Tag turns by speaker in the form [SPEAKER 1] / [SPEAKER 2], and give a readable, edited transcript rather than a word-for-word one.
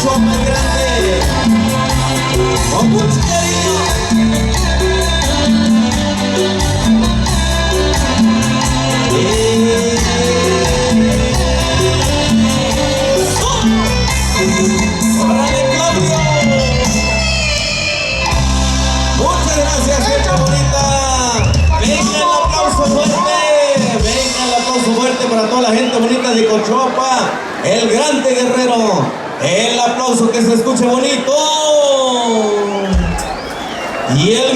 [SPEAKER 1] Cochoapa el grande, con mucho cariño. ¡Órale, Claudio! Muchas gracias, gente bonita. Venga el aplauso fuerte. Venga el aplauso fuerte para toda la gente bonita de Cochoapa, el grande guerrero. El aplauso que se escuche bonito. Y el